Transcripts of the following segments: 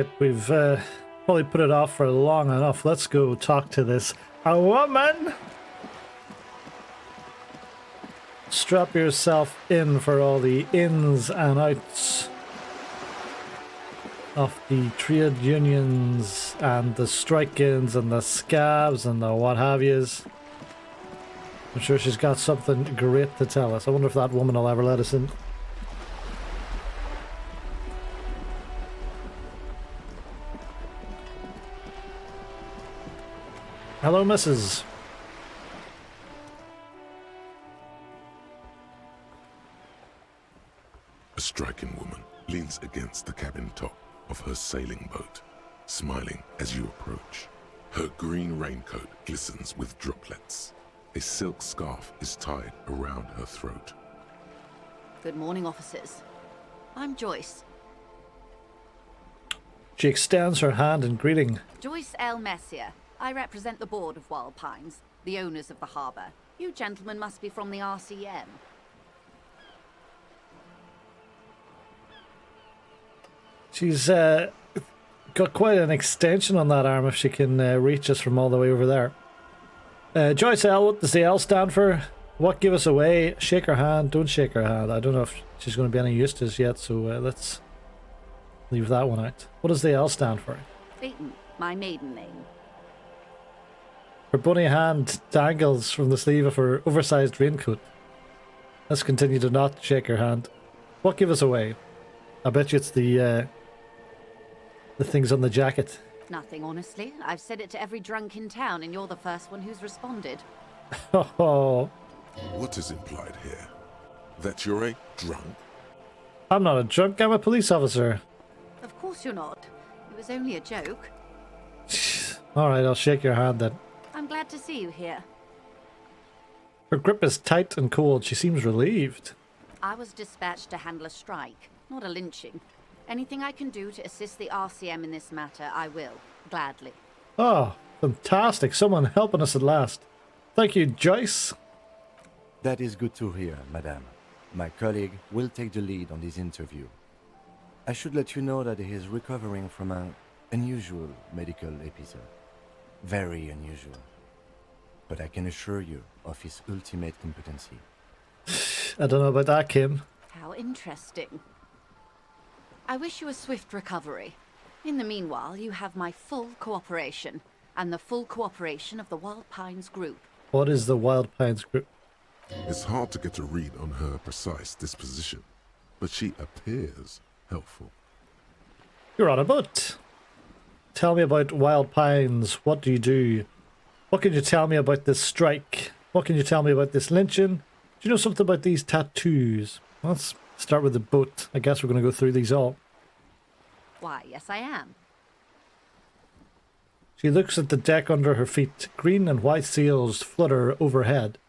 Alright, we've probably put it off for long enough. Let's go talk to this woman. Strap yourself in for all the ins and outs of the trade unions and the strike-ins and the scabs and the what have yous. I'm sure she's got something great to tell us. I wonder if that woman will ever let us in. Hello, Mrs. A striking woman leans against the cabin top of her sailing boat, smiling as you approach. Her green raincoat glistens with droplets. A silk scarf is tied around her throat. Good morning, officers. I'm Joyce. She extends her hand in greeting. Joyce L. Messier. I represent the board of Wild Pines, the owners of the harbour. You gentlemen must be from the RCM. She's got quite an extension on that arm if she can reach us from all the way over there. Joyce L, what does the L stand for? What give us away? Shake her hand, don't shake her hand. I don't know if she's going to be any use to us yet, so let's leave that one out. What does the L stand for? Clayton, my maiden name. Her bunny hand dangles from the sleeve of her oversized raincoat. Let's continue to not shake her hand. What give us away? I bet you it's the things on the jacket. Nothing, honestly. I've said it to every drunk in town, and you're the first one who's responded. Oh. What is implied here? That you're a drunk? I'm not a drunk, I'm a police officer. Of course you're not. It was only a joke. Alright, I'll shake your hand then. I'm glad to see you here. Her grip is tight and cold. She seems relieved. I was dispatched to handle a strike, not a lynching. Anything I can do to assist the RCM in this matter, I will. Gladly. Oh, fantastic. Someone helping us at last. Thank you, Joyce. That is good to hear, madame. My colleague will take the lead on this interview. I should let you know that he is recovering from an unusual medical episode. Very unusual. But I can assure you of his ultimate competency. I don't know about that, Kim. How interesting. I wish you a swift recovery. In the meanwhile, you have my full cooperation, and the full cooperation of the Wild Pines group. What is the Wild Pines group? It's hard to get a read on her precise disposition, but she appears helpful. You're on a boat. Tell me about Wild Pines. What do you do? What can you tell me about this strike? What can you tell me about this lynching? Do you know something about these tattoos? Let's start with the boat. I guess we're going to go through these all. Why, yes I am. She looks at the deck under her feet. Green and white sails flutter overhead.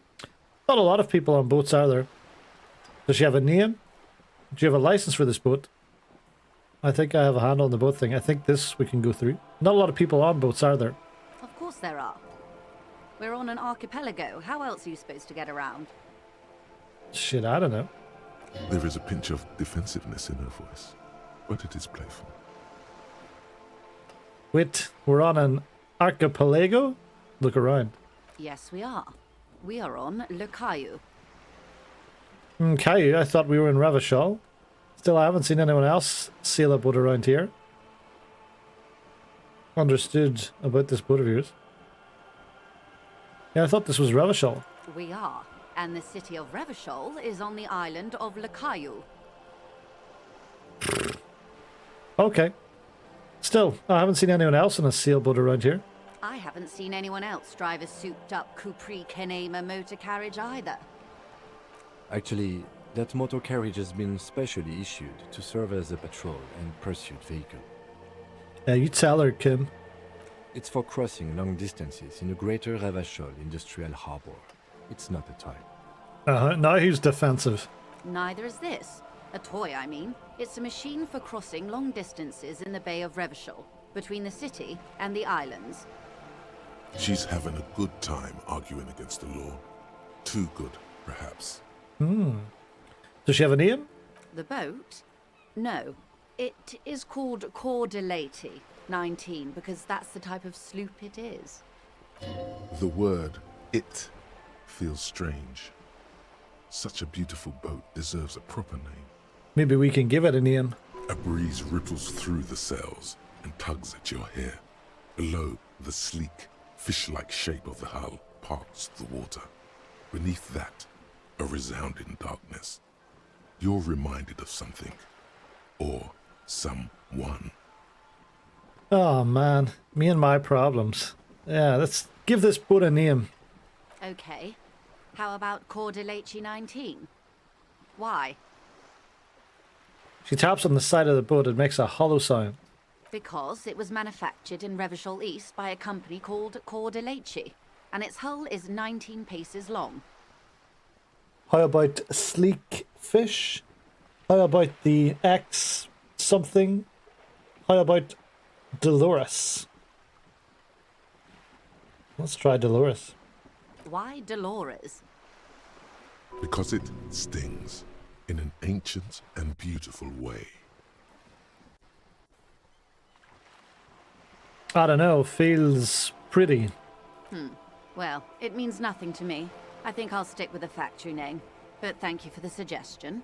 Not a lot of people on boats, are there? Does she have a name? Do you have a license for this boat? I think I have a handle on the boat thing. I think this we can go through. Not a lot of people on boats, are there? Of course there are. We're on an archipelago. How else are you supposed to get around? Shit, I don't know. There is a pinch of defensiveness in her voice, but it is playful. Wait, we're on an archipelago? Look around. Yes, we are. We are on Le Caillou. Caillou, I thought we were in Revachol. Still, I haven't seen anyone else sail a boat around here. Understood about this boat of yours. Yeah, I thought this was Revachol. We are. And the city of Revachol is on the island of Le Caillou. Okay. Still, I haven't seen anyone else in a sailboat around here. I haven't seen anyone else drive a souped-up Capri Kenema motor carriage either. Actually, that motor carriage has been specially issued to serve as a patrol and pursuit vehicle. You tell her, Kim. It's for crossing long distances in the greater Revachol industrial harbor. It's not a toy. Now he's defensive. Neither is this. A toy, I mean. It's a machine for crossing long distances in the Bay of Revachol, between the city and the islands. She's having a good time arguing against the law. Too good, perhaps. Does she have a name? The boat? No. It is called Cordelati 19 because that's the type of sloop it is. The word "it" feels strange. Such a beautiful boat deserves a proper name. Maybe we can give it a name. A breeze ripples through the sails and tugs at your hair. Below, the sleek, fish-like shape of the hull parts the water. Beneath that, a resounding darkness. You're reminded of something. Or someone. Oh man, me and my problems. Yeah, let's give this boat a name. Okay. How about Cordelati 19? Why? She taps on the side of the boat and makes a hollow sound. Because it was manufactured in Revachol East by a company called Cordelati, and its hull is 19 paces long. How about sleek fish? How about the X something? How about Dolores? Let's try Dolores. Why Dolores? Because it stings in an ancient and beautiful way. I don't know, feels pretty. Well, it means nothing to me. I think I'll stick with the factory name. But thank you for the suggestion.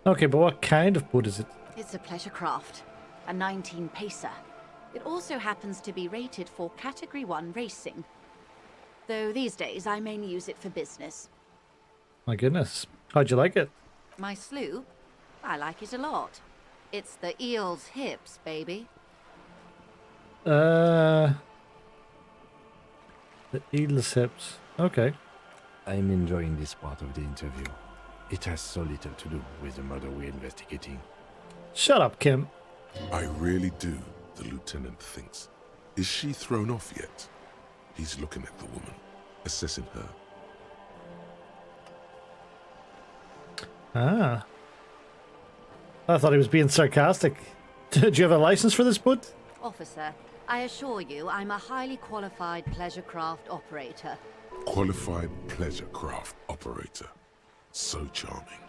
Okay, but what kind of boat is it? It's a pleasure craft, a 19 pacer. It also happens to be rated for Category 1 racing. Though these days I mainly use it for business. My goodness, how'd you like it? My sloop? I like it a lot. It's the eel's hips, baby. The eel's hips. Okay. I'm enjoying this part of the interview. It has so little to do with the murder we're investigating. Shut up, Kim. I really do, the lieutenant thinks. Is she thrown off yet? He's looking at the woman, assessing her. Ah. I thought he was being sarcastic. Do you have a license for this boat? Officer, I assure you I'm a highly qualified pleasure craft operator. Qualified pleasure craft operator. So charming.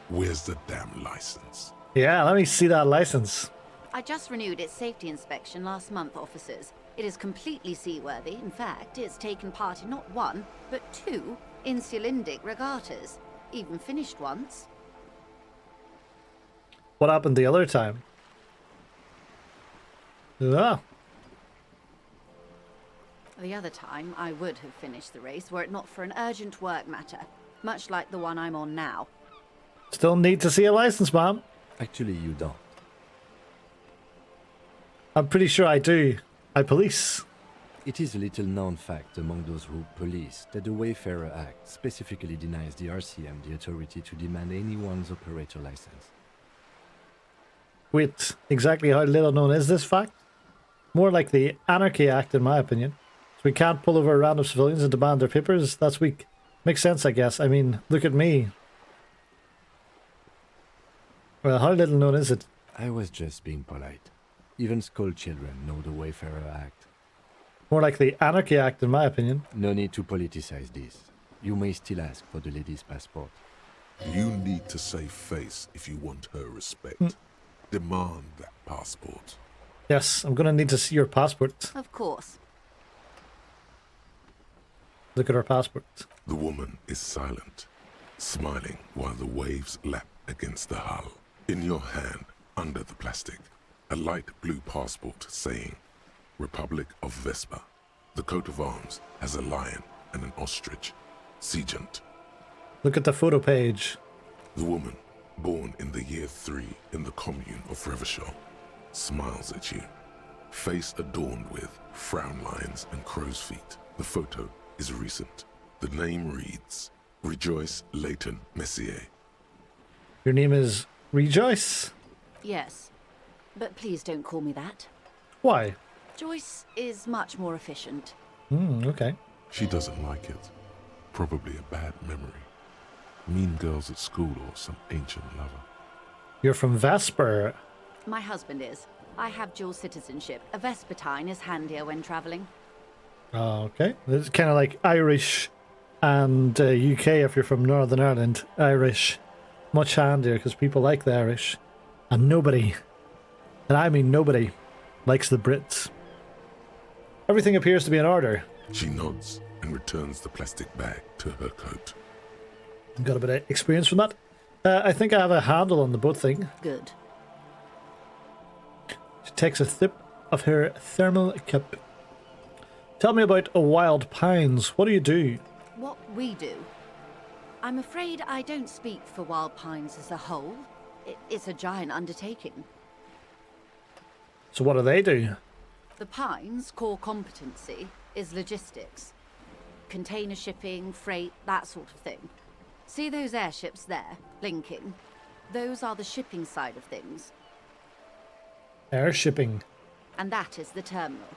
Where's the damn license? Yeah, let me see that license. I just renewed its safety inspection last month, officers. It is completely seaworthy. In fact, it's taken part in not one, but two insulindic regattas. Even finished once. What happened the other time? Ah. The other time, I would have finished the race were it not for an urgent work matter, much like the one I'm on now. Still need to see a license, ma'am. Actually, you don't. I'm pretty sure I do. I police. It is a little known fact among those who police that the Wayfarer Act specifically denies the RCM the authority to demand anyone's operator license. Wait, exactly how little known is this fact? More like the Anarchy Act, in my opinion. So we can't pull over random civilians and demand their papers? That's weak. Makes sense, I guess. I mean, look at me. Well, how little known is it? I was just being polite. Even school children know the Wayfarer Act. More like the Anarchy Act, in my opinion. No need to politicize this. You may still ask for the lady's passport. You need to save face if you want her respect. Demand that passport. Yes, I'm gonna need to see your passport. Of course. Look at her passport. The woman is silent, smiling while the waves lap against the hull. In your hand, under the plastic, a light blue passport saying, Republic of Vespa. The coat of arms has a lion and an ostrich. Seagent. Look at the photo page. The woman, born in the year 3 in the commune of Revachol, smiles at you. Face adorned with frown lines and crow's feet. The photo is recent. The name reads, Rejoice Leighton Messier. Your name is Rejoice? Yes. But please don't call me that. Why? Joyce is much more efficient. Okay. She doesn't like it. Probably a bad memory. Mean girls at school or some ancient lover. You're from Vesper. My husband is. I have dual citizenship. A Vespertine is handier when traveling. Oh, okay. It's kind of like Irish and UK if you're from Northern Ireland. Irish. Much handier because people like the Irish. And nobody, and I mean nobody, likes the Brits. Everything appears to be in order. She nods and returns the plastic bag to her coat. Got a bit of experience from that. I think I have a handle on the boat thing. Good. She takes a sip of her thermal cup. Tell me about Wild Pines. What do you do? What we do? I'm afraid I don't speak for Wild Pines as a whole. It's a giant undertaking. So what do they do? The Pines' core competency is logistics. Container shipping, freight, that sort of thing. See those airships there, blinking? Those are the shipping side of things. Air shipping. And that is the terminal.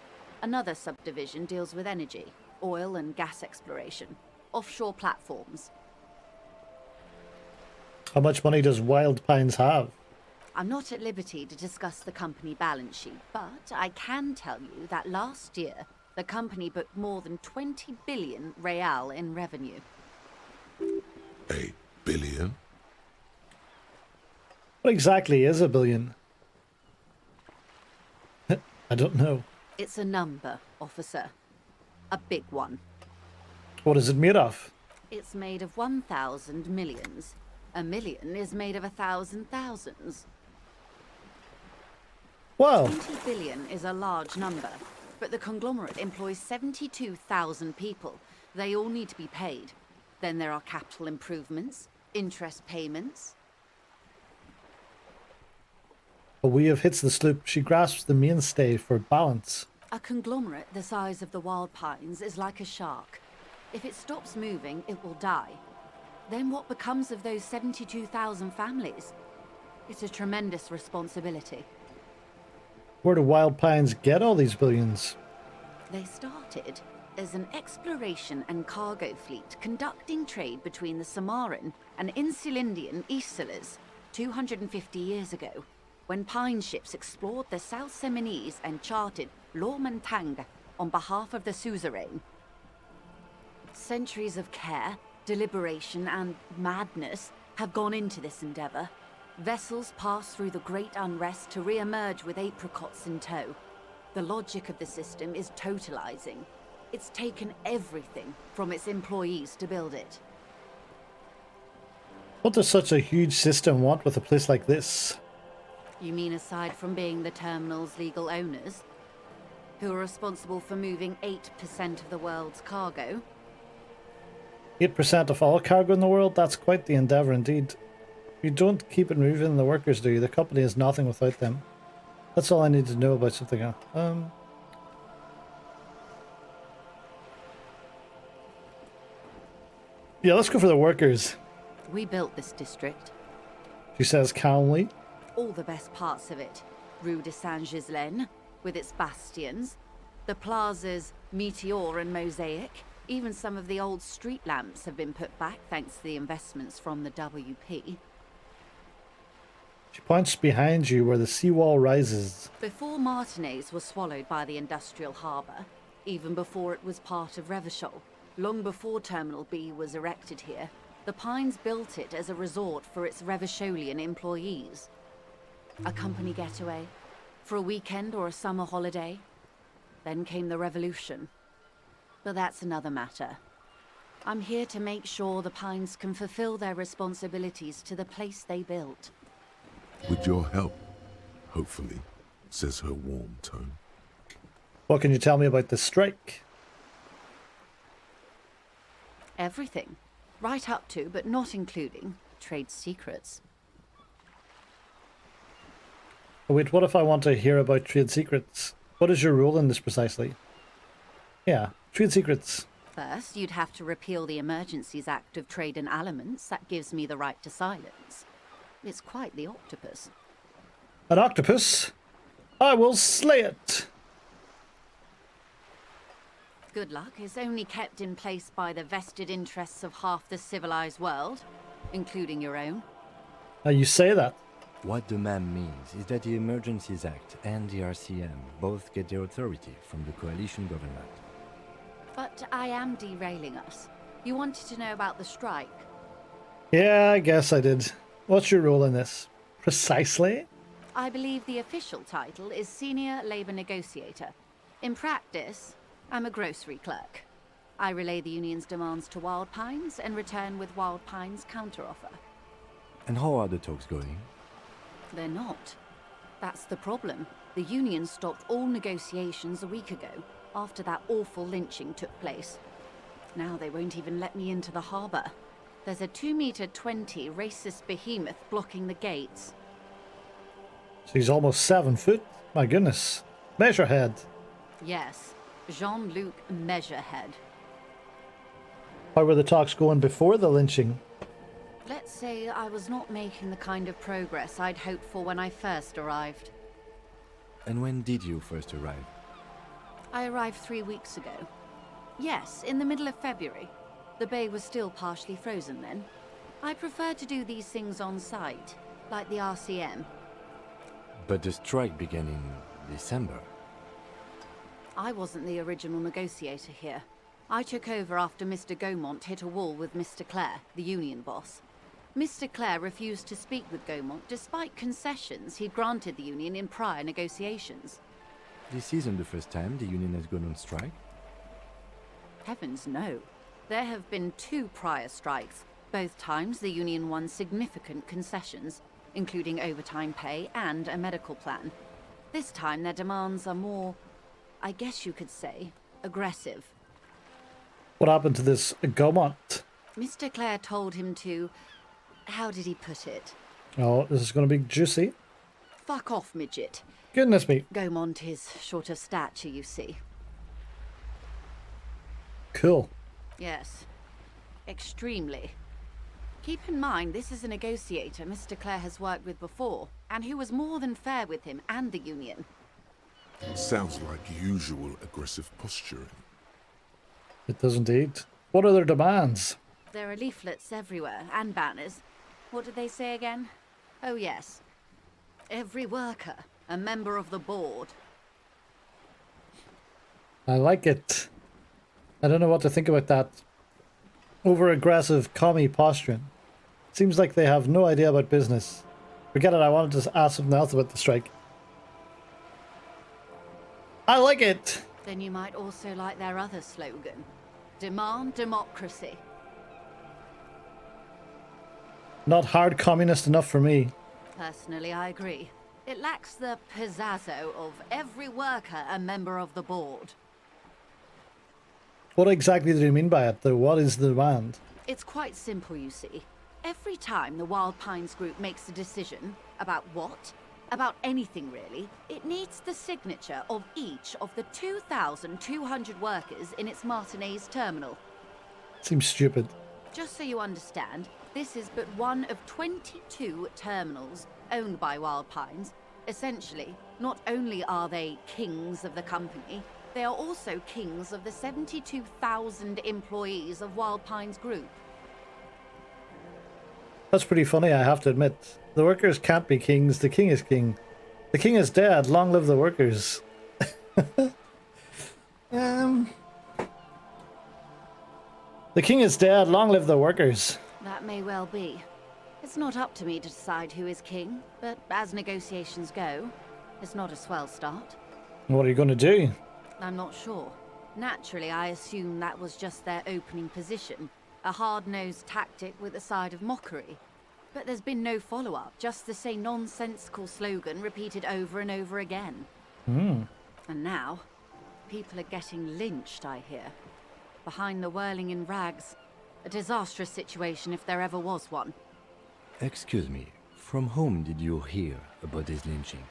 Another subdivision deals with energy, oil and gas exploration, offshore platforms. How much money does Wild Pines have? I'm not at liberty to discuss the company balance sheet, but I can tell you that last year, the company booked more than 20 billion real in revenue. A billion? What exactly is a billion? I don't know. It's a number, officer. A big one. What is it made of? It's made of 1,000 millions. A million is made of 1,000 thousands. Well, 20 billion is a large number, but the conglomerate employs 72,000 people. They all need to be paid. Then there are capital improvements, interest payments. a wave hits the sloop. She grasps the mainstay for balance. A conglomerate the size of the Wild Pines is like a shark. If it stops moving, it will die. Then what becomes of those 72,000 families? It's a tremendous responsibility. Where do Wild Pines get all these billions? They started as an exploration and cargo fleet conducting trade between the Samaran and Insulindian Isolas 250 years ago, when pine ships explored the South Seminese and charted Lomantang on behalf of the suzerain. Centuries of care, deliberation, and madness have gone into this endeavor. Vessels pass through the great unrest to re-emerge with apricots in tow. The logic of the system is totalizing. It's taken everything from its employees to build it. What does such a huge system want with a place like this? You mean aside from being the terminal's legal owners, who are responsible for moving 8% of the world's cargo? 8% of all cargo in the world? That's quite the endeavour indeed. You don't keep it moving, the workers do. The company is nothing without them. That's all I need to know about something else. Yeah, let's go for the workers, We built this district. she says calmly. All the best parts of it. Rue de Saint-Ghislain, with its bastions. The plazas Meteor and Mosaic. Even some of the old street lamps have been put back thanks to the investments from the WP. She points behind you where the seawall rises. Before Martinez was swallowed by the industrial harbour, even before it was part of Revachol, long before Terminal B was erected here, the Pines built it as a resort for its Revacholian employees. A company getaway, for a weekend or a summer holiday. Then came the revolution. But that's another matter. I'm here to make sure the Pines can fulfill their responsibilities to the place they built. With your help, hopefully, says her warm tone. What can you tell me about the strike? Everything. Right up to, but not including, trade secrets. Oh, wait, what if I want to hear about trade secrets? What is your role in this precisely? Yeah, trade secrets. First, you'd have to repeal the Emergencies Act of Trade in Aliments. That gives me the right to silence. It's quite the octopus. An octopus? I will slay it! Good luck is only kept in place by the vested interests of half the civilized world, including your own. Now you say that. What the ma'am means is that the Emergencies Act and the RCM both get their authority from the coalition government. But I am derailing us. You wanted to know about the strike. Yeah, I guess I did. What's your role in this? Precisely? I believe the official title is Senior Labor Negotiator. In practice, I'm a grocery clerk. I relay the union's demands to Wild Pines and return with Wild Pines' counteroffer. And how are the talks going? They're not. That's the problem. The union stopped all negotiations a week ago, after that awful lynching took place. Now they won't even let me into the harbor. There's a 2-meter-20 racist behemoth blocking the gates. She's almost 7 foot. My goodness. Measurehead. Yes, Jean-Luc Measurehead. How were the talks going before the lynching? Let's say I was not making the kind of progress I'd hoped for when I first arrived. And when did you first arrive? I arrived 3 weeks ago. Yes, in the middle of February. The bay was still partially frozen then. I prefer to do these things on site, like the RCM. But the strike began in December. I wasn't the original negotiator here. I took over after Mr. Gaumont hit a wall with Mr. Clare, the union boss. Mr. Clare refused to speak with Gaumont despite concessions he'd granted the union in prior negotiations. This isn't the first time the union has gone on strike. Heavens no. There have been 2 prior strikes. Both times the union won significant concessions, including overtime pay and a medical plan. This time their demands are more, I guess you could say, aggressive. What happened to this Gaumont? Mr. Clare told him to... how did he put it? Oh, this is going to be juicy. Fuck off, midget. Goodness me. Gaumont is short of stature, you see. Cool. Yes. Extremely. Keep in mind, this is a negotiator Mr. Clare has worked with before, and who was more than fair with him and the union. Sounds like usual aggressive posturing. It does indeed. What are their demands? There are leaflets everywhere, and banners. What did they say again? Oh yes. Every worker, a member of the board. I like it. I don't know what to think about that. Over-aggressive commie posturing. Seems like they have no idea about business. Forget it, I wanted to ask something else about the strike. I like it! Then you might also like their other slogan. Demand democracy. Not hard communist enough for me. Personally, I agree. It lacks the pizzazzo of every worker a member of the board. What exactly do you mean by it, though? What is the demand? It's quite simple, you see. Every time the Wild Pines group makes a decision about what, about anything really, it needs the signature of each of the 2,200 workers in its Martinez terminal. Seems stupid. Just so you understand, this is but one of 22 terminals owned by Wild Pines. Essentially, not only are they kings of the company, they are also kings of the 72,000 employees of Wild Pines Group. That's pretty funny, I have to admit. The workers can't be kings, the king is king. The king is dead, long live the workers. The king is dead, long live the workers. That may well be. It's not up to me to decide who is king, but as negotiations go, it's not a swell start. What are you going to do? I'm not sure. Naturally, I assume that was just their opening position, a hard-nosed tactic with a side of mockery. But there's been no follow-up, just the same nonsensical slogan repeated over and over again. And now, people are getting lynched, I hear. Behind the whirling in rags. A disastrous situation if there ever was one. Excuse me, from whom did you hear about this lynching?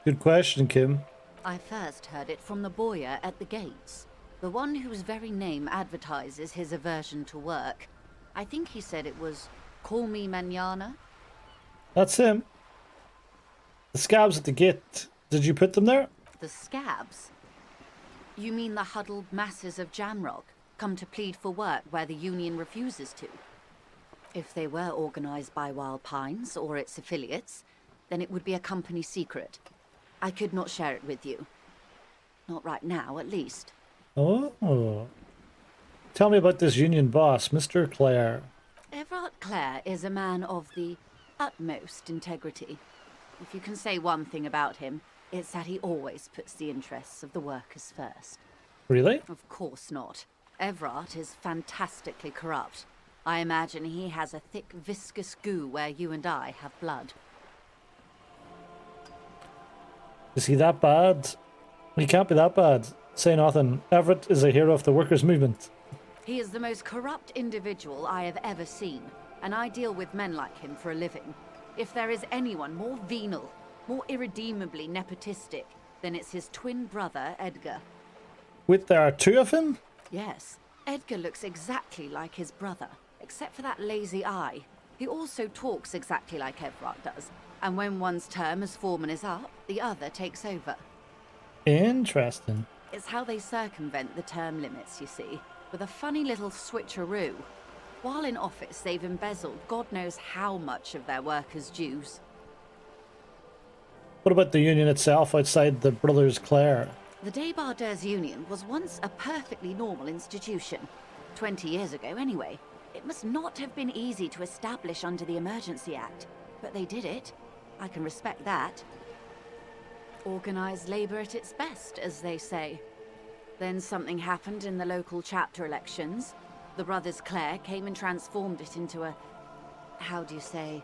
Good question, Kim. I first heard it from the bowyer at the gates. The one whose very name advertises his aversion to work. I think he said it was, "Call me mañana." That's him. The scabs at the gate. Did you put them there? The scabs? You mean the huddled masses of Jamrock, come to plead for work where the union refuses to? If they were organized by Wild Pines or its affiliates, then it would be a company secret. I could not share it with you. Not right now, at least. Oh. Tell me about this union boss, Mr. Clare. Everard Clare is a man of the utmost integrity. If you can say one thing about him, it's that he always puts the interests of the workers first. Really? Of course not. Everard is fantastically corrupt. I imagine he has a thick, viscous goo where you and I have blood. Is he that bad? He can't be that bad. Say nothing. Everett is a hero of the workers' movement. He is the most corrupt individual I have ever seen, and I deal with men like him for a living. If there is anyone more venal, more irredeemably nepotistic, then it's his twin brother, Edgar. Wait, there are two of him? Yes, Edgar looks exactly like his brother, except for that lazy eye. He also talks exactly like Everard does, and when one's term as foreman is up, the other takes over. Interesting. It's how they circumvent the term limits, you see, with a funny little switcheroo. While in office, they've embezzled God knows how much of their workers' dues. What about the union itself outside the Brothers Clare? The Debardeurs Union was once a perfectly normal institution. 20 years ago, anyway. It must not have been easy to establish under the Emergency Act, but they did it. I can respect that. Organised labour at its best, as they say. Then something happened in the local chapter elections. The Brothers Clare came and transformed it into a... how do you say?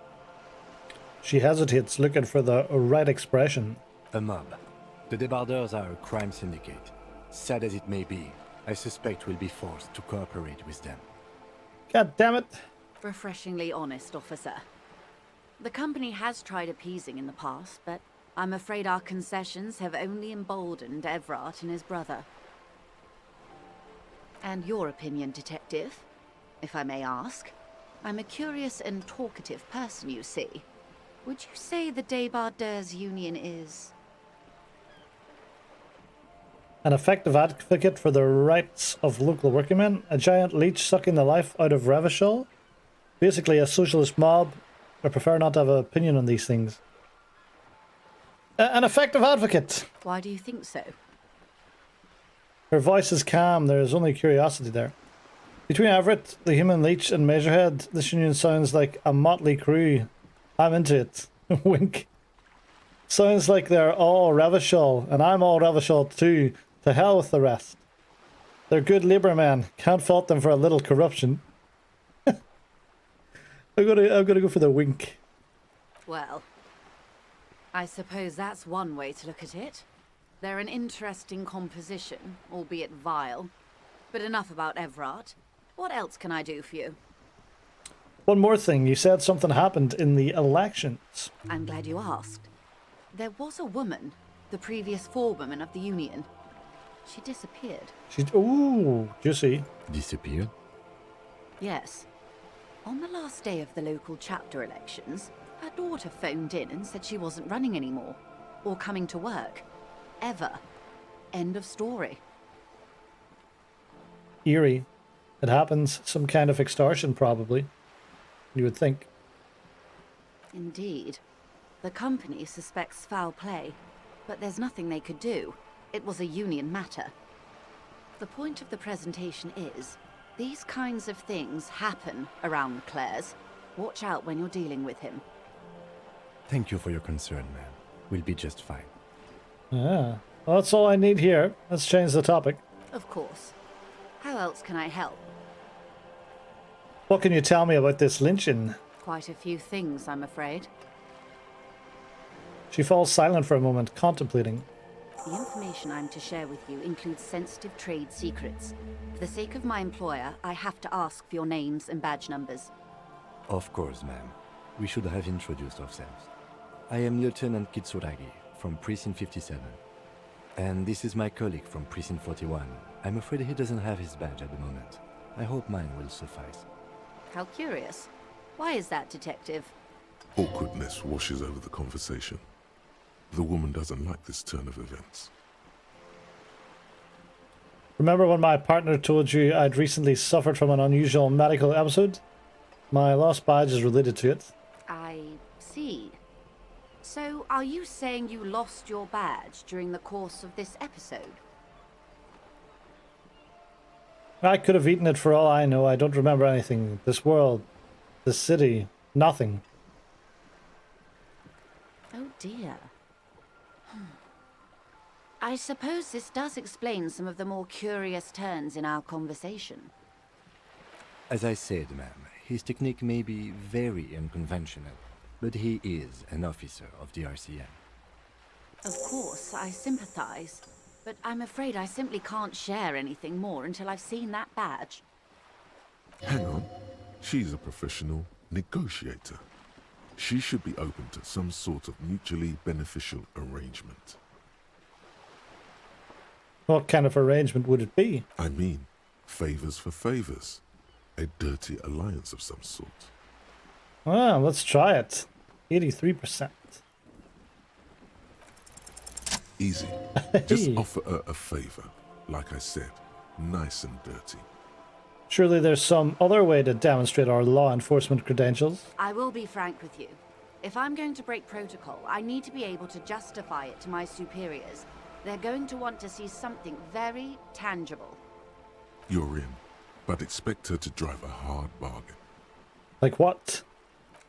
She hesitates, looking for the right expression. A mob. The Debardeurs are a crime syndicate. Sad as it may be, I suspect we'll be forced to cooperate with them. God damn it. Refreshingly honest, officer. The company has tried appeasing in the past, but I'm afraid our concessions have only emboldened Everard and his brother. And your opinion, Detective, if I may ask? I'm a curious and talkative person, you see. Would you say the Debardeurs Union is... An effective advocate for the rights of local workingmen? A giant leech sucking the life out of Revachol? Basically a socialist mob. I prefer not to have an opinion on these things. An effective advocate! Why do you think so? Her voice is calm, there is only curiosity there. Between Everett, the human leech, and Measurehead, this union sounds like a motley crew. I'm into it. Wink. Sounds like they're all Revachol, and I'm all Revachol too. To hell with the rest. They're good labour men. Can't fault them for a little corruption. I'm gonna go for the wink. Well, I suppose that's one way to look at it. They're an interesting composition, albeit vile. But enough about Everard. What else can I do for you? One more thing. You said something happened in the elections. I'm glad you asked. There was a woman, the previous forewoman of the Union. She disappeared. Ooh, juicy. Disappeared? Yes. On the last day of the local chapter elections, her daughter phoned in and said she wasn't running anymore. Or coming to work. Ever. End of story. Eerie. It happens. Some kind of extortion, probably. You would think. Indeed. The company suspects foul play, but there's nothing they could do. It was a union matter. The point of the presentation is, these kinds of things happen around the Clares. Watch out when you're dealing with him. Thank you for your concern, ma'am. We'll be just fine. Yeah. Well, that's all I need here. Let's change the topic. Of course. How else can I help? What can you tell me about this lynching? Quite a few things, I'm afraid. She falls silent for a moment, contemplating. The information I'm to share with you includes sensitive trade secrets. For the sake of my employer, I have to ask for your names and badge numbers. Of course, ma'am. We should have introduced ourselves. I am Lieutenant Kitsuragi from Precinct 57. And this is my colleague from Precinct 41. I'm afraid he doesn't have his badge at the moment. I hope mine will suffice. How curious. Why is that, Detective? Awkwardness washes over the conversation. The woman doesn't like this turn of events. Remember when my partner told you I'd recently suffered from an unusual medical episode? My lost badge is related to it. I see. So, are you saying you lost your badge during the course of this episode? I could have eaten it for all I know. I don't remember anything. This world, this city, nothing. Oh dear. I suppose this does explain some of the more curious turns in our conversation. As I said, ma'am, his technique may be very unconventional, but he is an officer of the RCM. Of course, I sympathize, but I'm afraid I simply can't share anything more until I've seen that badge. Hang on. She's a professional negotiator. She should be open to some sort of mutually beneficial arrangement. What kind of arrangement would it be? I mean, favors for favors. A dirty alliance of some sort. Well, let's try it. 83%. Easy. Just offer her a favor. Like I said, nice and dirty. Surely there's some other way to demonstrate our law enforcement credentials. I will be frank with you. If I'm going to break protocol, I need to be able to justify it to my superiors. They're going to want to see something very tangible. You're in, but expect her to drive a hard bargain. Like what?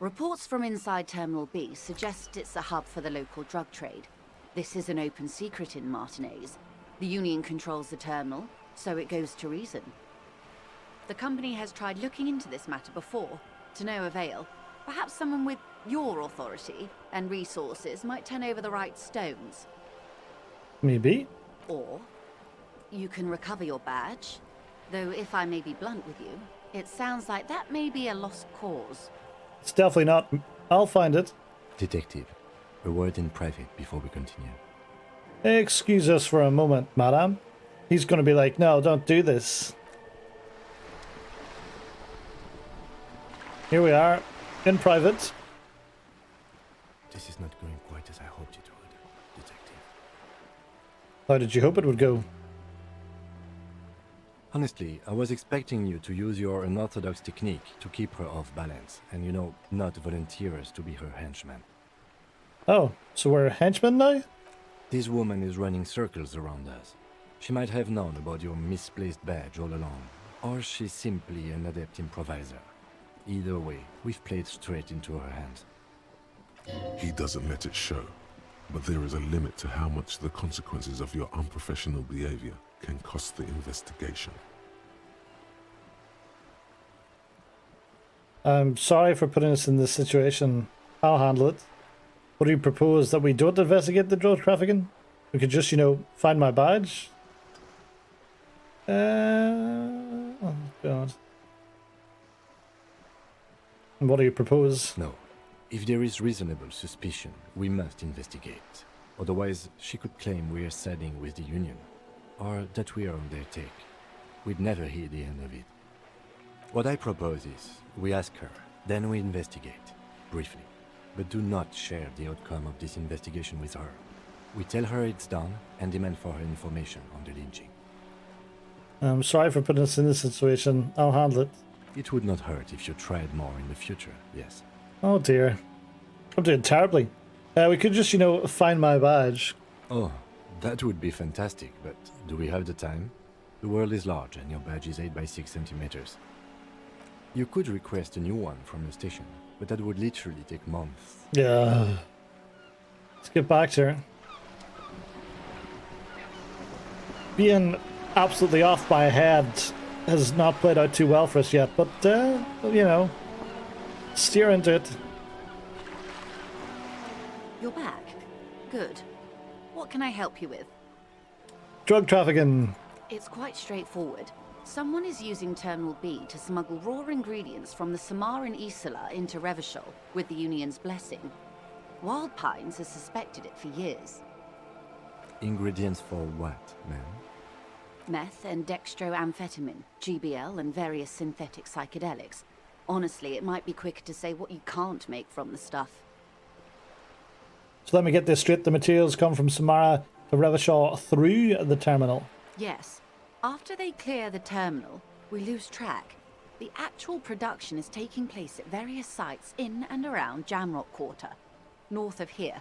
Reports from inside Terminal B suggest it's a hub for the local drug trade. This is an open secret in Martinez. The Union controls the terminal, so it goes to reason. The company has tried looking into this matter before, to no avail. Perhaps someone with your authority and resources might turn over the right stones. Maybe. Or you can recover your badge. Though if I may be blunt with you, it sounds like that may be a lost cause. It's definitely not. I'll find it. Detective, a word in private before we continue. Excuse us for a moment, madam. He's going to be like, no, don't do this. Here we are, in private. This is not going quite as I hoped it would, Detective. How did you hope it would go? Honestly, I was expecting you to use your unorthodox technique to keep her off balance, and not volunteer us to be her henchman. Oh, so we're henchmen now? This woman is running circles around us. She might have known about your misplaced badge all along, or she's simply an adept improviser. Either way, we've played straight into her hands. He doesn't let it show, but there is a limit to how much the consequences of your unprofessional behavior can cost the investigation. I'm sorry for putting us in this situation. I'll handle it. What do you propose? That we don't investigate the drug trafficking? We could just, find my badge? Oh, God. And what do you propose? No. If there is reasonable suspicion, we must investigate. Otherwise, she could claim we are siding with the Union, or that we are on their take. We'd never hear the end of it. What I propose is, we ask her, then we investigate, briefly. But do not share the outcome of this investigation with her. We tell her it's done and demand for her information on the lynching. I'm sorry for putting us in this situation. I'll handle it. It would not hurt if you tried more in the future, yes. Oh dear. I'm doing terribly. We could just, find my badge. Oh, that would be fantastic, but do we have the time? The world is large and your badge is 8 by 6 centimeters. You could request a new one from the station, but that would literally take months. Yeah. Let's get back to her. Being absolutely off my head has not played out too well for us yet, but, steer into it. You're back. Good. What can I help you with? Drug trafficking. It's quite straightforward. Someone is using Terminal B to smuggle raw ingredients from the Samar and Isola into Revachol with the Union's blessing. Wild Pines has suspected it for years. Ingredients for what, ma'am? Meth and dextroamphetamine, GBL, and various synthetic psychedelics. Honestly, it might be quicker to say what you can't make from the stuff. So let me get this straight. The materials come from Samara to Revachol through the terminal. Yes. After they clear the terminal, we lose track. The actual production is taking place at various sites in and around Jamrock Quarter, north of here.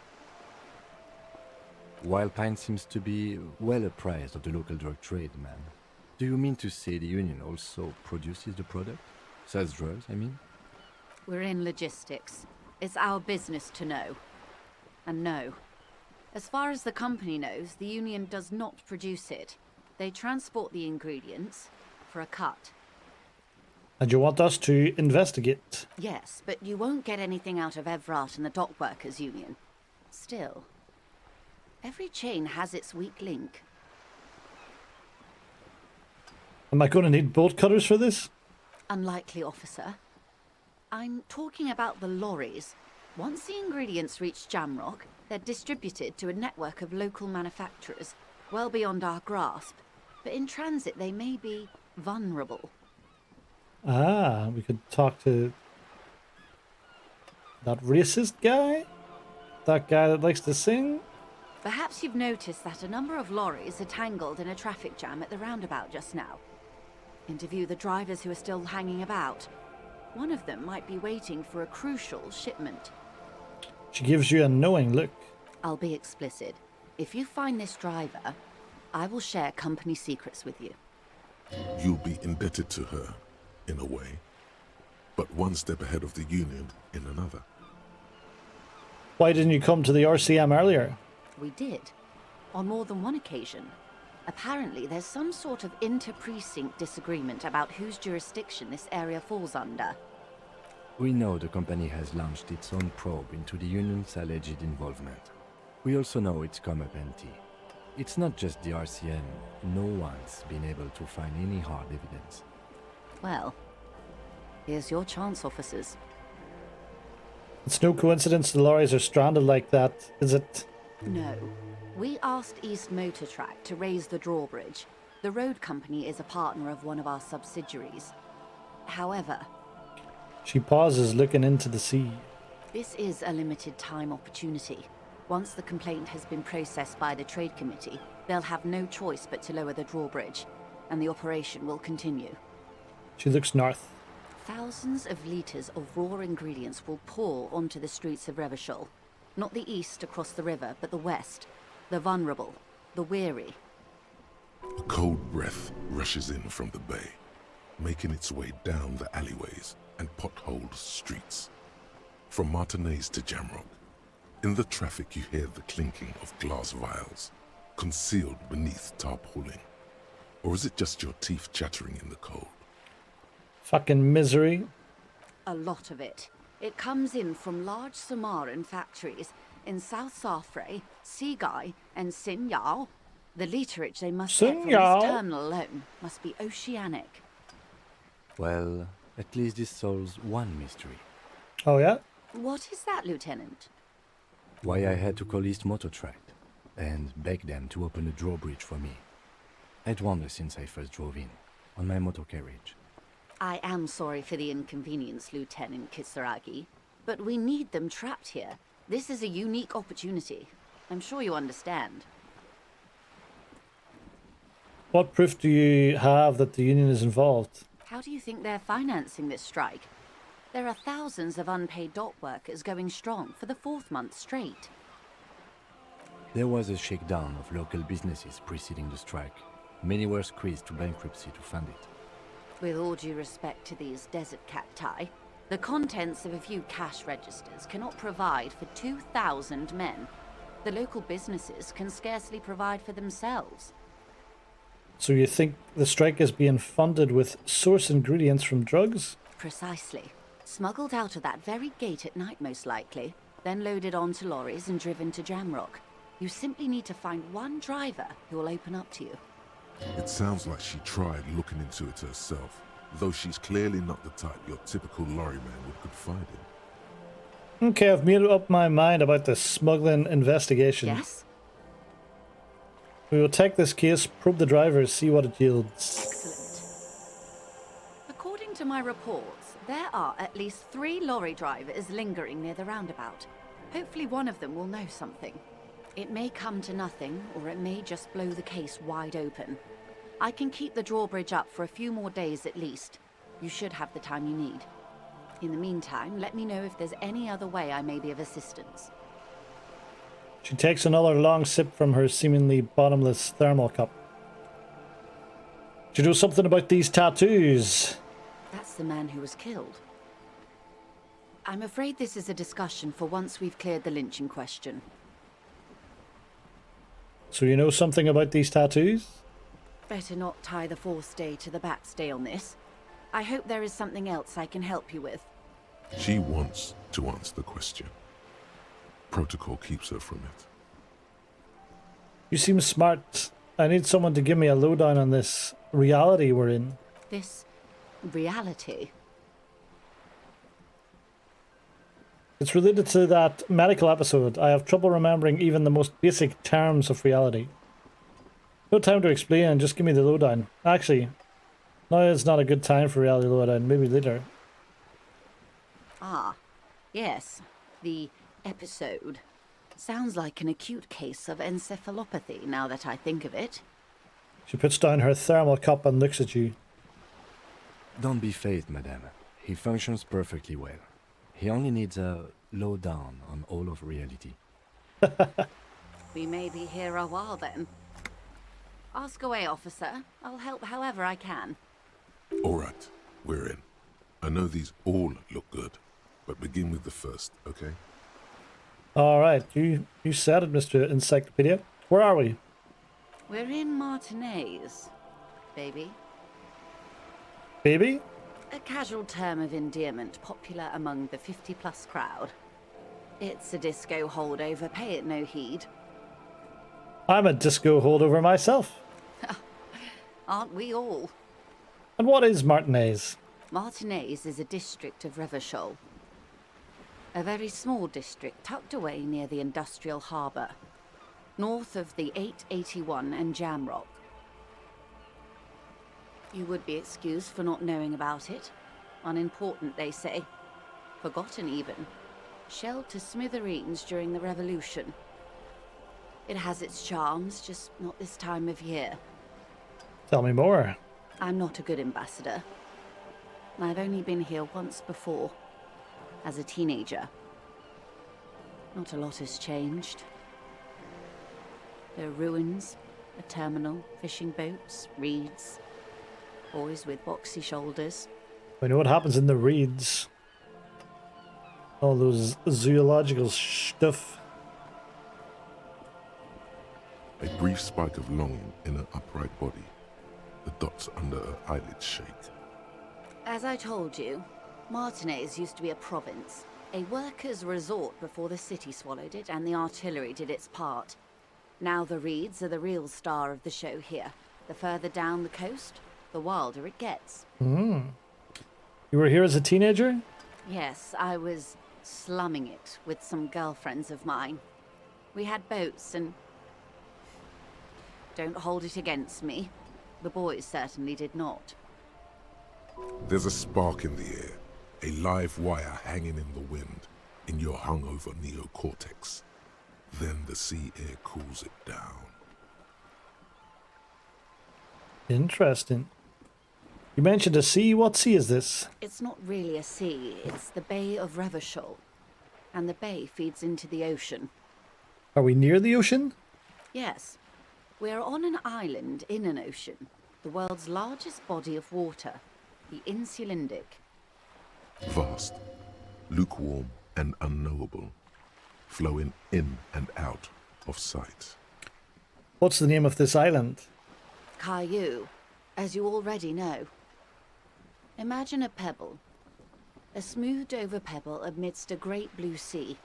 Wild Pine seems to be well apprised of the local drug trade, ma'am. Do you mean to say the Union also produces the product? Sells drugs, I mean? We're in logistics. It's our business to know. and no. As far as the company knows, the Union does not produce it. They transport the ingredients for a cut. And you want us to investigate? Yes, but you won't get anything out of Evrat and the Dockworkers Union. Still, every chain has its weak link. Am I going to need bolt cutters for this? Unlikely, officer. I'm talking about the lorries. Once the ingredients reach Jamrock, they're distributed to a network of local manufacturers, well beyond our grasp. But in transit, they may be vulnerable. Ah, we could talk to that racist guy? That guy that likes to sing? Perhaps you've noticed that a number of lorries are tangled in a traffic jam at the roundabout just now. Interview the drivers who are still hanging about. One of them might be waiting for a crucial shipment. She gives you a knowing look. I'll be explicit. If you find this driver, I will share company secrets with you. You'll be indebted to her, in a way, but one step ahead of the Union in another. Why didn't you come to the RCM earlier? We did, on more than one occasion. Apparently, there's some sort of inter-precinct disagreement about whose jurisdiction this area falls under. We know the company has launched its own probe into the Union's alleged involvement. We also know it's come up empty. It's not just the RCM. No one's been able to find any hard evidence. Well, here's your chance, officers. It's no coincidence the lorries are stranded like that, is it? No. We asked East Motor Track to raise the drawbridge. The road company is a partner of one of our subsidiaries. However, She pauses, looking into the sea. this is a limited time opportunity. Once the complaint has been processed by the Trade Committee, they'll have no choice but to lower the drawbridge, and the operation will continue. She looks north. Thousands of litres of raw ingredients will pour onto the streets of Revachol. Not the east across the river, but the west. The vulnerable, the weary. A cold breath rushes in from the bay, making its way down the alleyways and potholed streets. From Martinez to Jamrock, in the traffic you hear the clinking of glass vials, concealed beneath tarpaulin. Or is it just your teeth chattering in the cold? Fucking misery. A lot of it. It comes in from large Samaran factories in South Safre, Sigai, and Sinyao. The literage they must get from Sinyao? this terminal alone must be oceanic. Well, at least this solves one mystery. Oh yeah? What is that, Lieutenant? Why I had to call East Motor Track and beg them to open the drawbridge for me. I'd wondered since I first drove in, on my motor carriage. I am sorry for the inconvenience, Lieutenant Kisaragi, but we need them trapped here. This is a unique opportunity. I'm sure you understand. What proof do you have that the Union is involved? How do you think they're financing this strike? There are thousands of unpaid dock workers going strong for the 4th month straight. There was a shakedown of local businesses preceding the strike. Many were squeezed to bankruptcy to fund it. With all due respect to these desert cacti, the contents of a few cash registers cannot provide for 2,000 men. The local businesses can scarcely provide for themselves. So you think the strike is being funded with source ingredients from drugs? Precisely. Smuggled out of that very gate at night, most likely, then loaded onto lorries and driven to Jamrock. You simply need to find one driver who will open up to you. It sounds like she tried looking into it herself, though she's clearly not the type your typical lorryman would confide in. Okay, I've made up my mind about the smuggling investigation. Yes? We will take this case, probe the drivers, see what it yields. Excellent. According to my reports, there are at least 3 lorry drivers lingering near the roundabout. Hopefully one of them will know something. It may come to nothing, or it may just blow the case wide open. I can keep the drawbridge up for a few more days at least. You should have the time you need. In the meantime, let me know if there's any other way I may be of assistance. She takes another long sip from her seemingly bottomless thermal cup. Do you know something about these tattoos? That's the man who was killed. I'm afraid this is a discussion for once we've cleared the lynching question. So you know something about these tattoos? Better not tie the forestay to the backstay on this. I hope there is something else I can help you with. She wants to answer the question. Protocol keeps her from it. You seem smart. I need someone to give me a lowdown on this reality we're in. This reality. It's related to that medical episode. I have trouble remembering even the most basic terms of reality. No time to explain, just give me the lowdown. Actually, now is not a good time for reality lowdown, maybe later. Ah, yes. The episode. Sounds like an acute case of encephalopathy, now that I think of it. She puts down her thermal cup and looks at you. Don't be phased, madame. He functions perfectly well. He only needs a lowdown on all of reality. We may be here a while then. Ask away, officer. I'll help however I can. All right, we're in. I know these all look good, but begin with the first, okay? Alright, you said it, Mr. Encyclopedia. Where are we? We're in Martinez, baby. Baby? A casual term of endearment popular among the 50-plus crowd. It's a disco holdover, pay it no heed. I'm a disco holdover myself. Aren't we all? And what is Martinez? Martinez is a district of Revachol. A very small district tucked away near the industrial harbour, north of the 881 and Jamrock. You would be excused for not knowing about it. Unimportant, they say. Forgotten, even. Shelled to smithereens during the Revolution. It has its charms, just not this time of year. Tell me more. I'm not a good ambassador. I've only been here once before, as a teenager. Not a lot has changed. There are ruins, a terminal, fishing boats, reeds. Boys with boxy shoulders. We know what happens in the reeds. All those zoological stuff. A brief spike of longing in her upright body. The dots under her eyelids shake. As I told you, Martinez used to be a province. A workers' resort before the city swallowed it and the artillery did its part. Now the reeds are the real star of the show here. The further down the coast, the wilder it gets. You were here as a teenager? Yes, I was slumming it with some girlfriends of mine. We had boats and... Don't hold it against me. The boys certainly did not. There's a spark in the air, a live wire hanging in the wind, in your hungover neocortex. Then the sea air cools it down. Interesting. You mentioned a sea. What sea is this? It's not really a sea, it's the Bay of Revachol. And the bay feeds into the ocean. Are we near the ocean? Yes. We're on an island in an ocean. The world's largest body of water. The Insulindic. Vast, lukewarm and unknowable, flowing in and out of sight. What's the name of this island? Caillou, as you already know. Imagine a pebble. A smoothed over pebble amidst a great blue sea,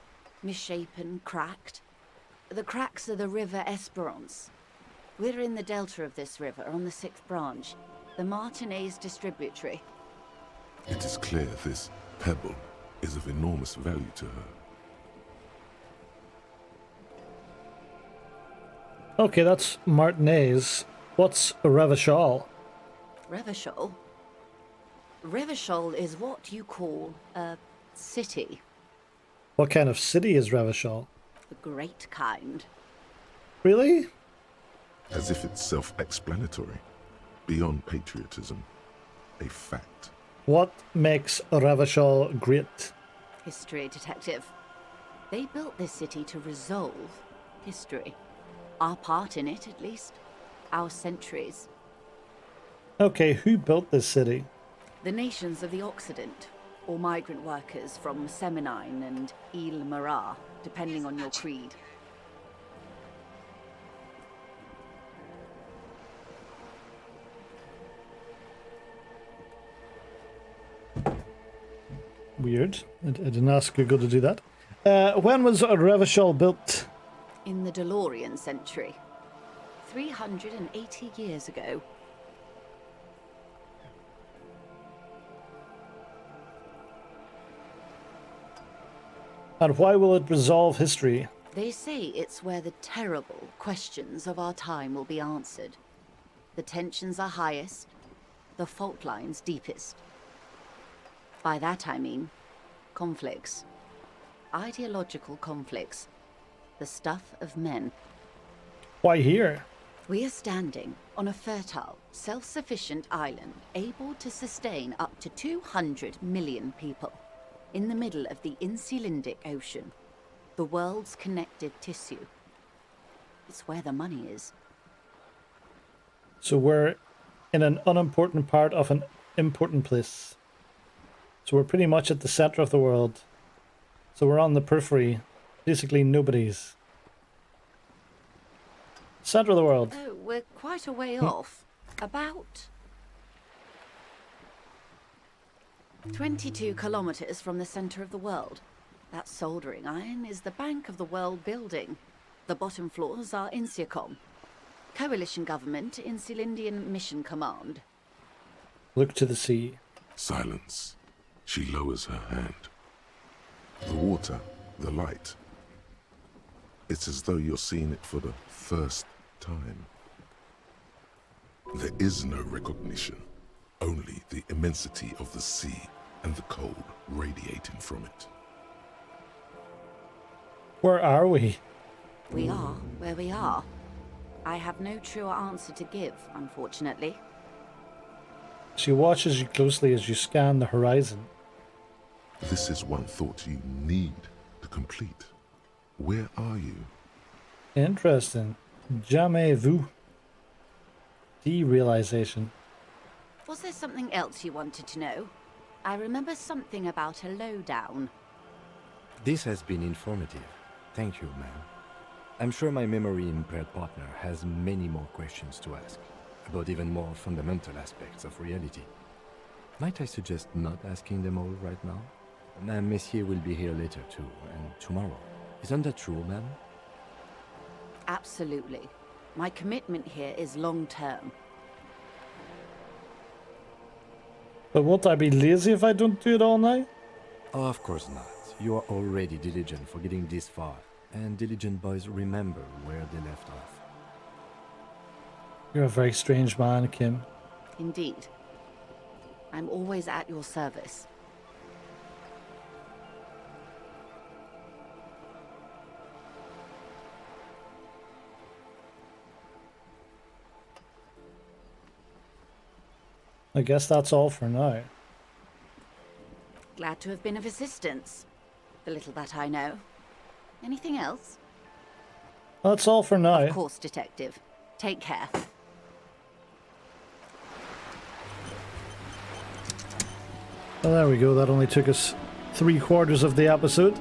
misshapen, cracked. The cracks are the river Esperance. We're in the delta of this river on the 6th branch, the Martinez distributary. It is clear this pebble is of enormous value to her. Okay, that's Martinez. What's Revachol? Revachol? Revachol is what you call a city. What kind of city is Revachol? The great kind. Really? As if it's self-explanatory, beyond patriotism, a fact. What makes Revachol great? History, detective. They built this city to resolve history. Our part in it, at least. Our centuries. Okay, who built this city? The nations of the Occident, or migrant workers from Seminine and Ile Marat, depending on your creed. Weird. I didn't ask Google to do that. When was Revachol built? In the DeLorean century. 380 years ago. And why will it resolve history? They say it's where the terrible questions of our time will be answered. The tensions are highest, the fault lines deepest. By that I mean conflicts. Ideological conflicts. The stuff of men. Why here? We are standing on a fertile, self-sufficient island able to sustain up to 200 million people in the middle of the Insulindic Ocean, the world's connective tissue. It's where the money is. So we're in an unimportant part of an important place. So we're pretty much at the center of the world. So we're on the periphery, basically nobody's. Center of the world. Oh, we're quite a way off. About 22 kilometers from the center of the world. That soldering iron is the bank of the world building. The bottom floors are Insiacom. Coalition government, Insulindian Mission Command. Look to the sea. Silence. She lowers her hand. The water, the light. It's as though you're seeing it for the first time. There is no recognition, only the immensity of the sea and the cold radiating from it. Where are we? We are where we are. I have no truer answer to give, unfortunately. She watches you closely as you scan the horizon. This is one thought you need to complete. Where are you? Interesting. Jamais vu. Derealization. Was there something else you wanted to know? I remember something about a lowdown. This has been informative. Thank you, ma'am. I'm sure my memory-impaired partner has many more questions to ask, about even more fundamental aspects of reality. Might I suggest not asking them all right now? Madame Messier will be here later too, and tomorrow. Isn't that true, ma'am? Absolutely. My commitment here is long-term. But won't I be lazy if I don't do it all now? Oh, of course not. You are already diligent for getting this far, and diligent boys remember where they left off. You're a very strange man, Kim. Indeed. I'm always at your service. I guess that's all for now. Glad to have been of assistance. The little that I know. Anything else? That's all for now. Of course, Detective. Take care. Well, there we go. That only took us 3/4 of the episode.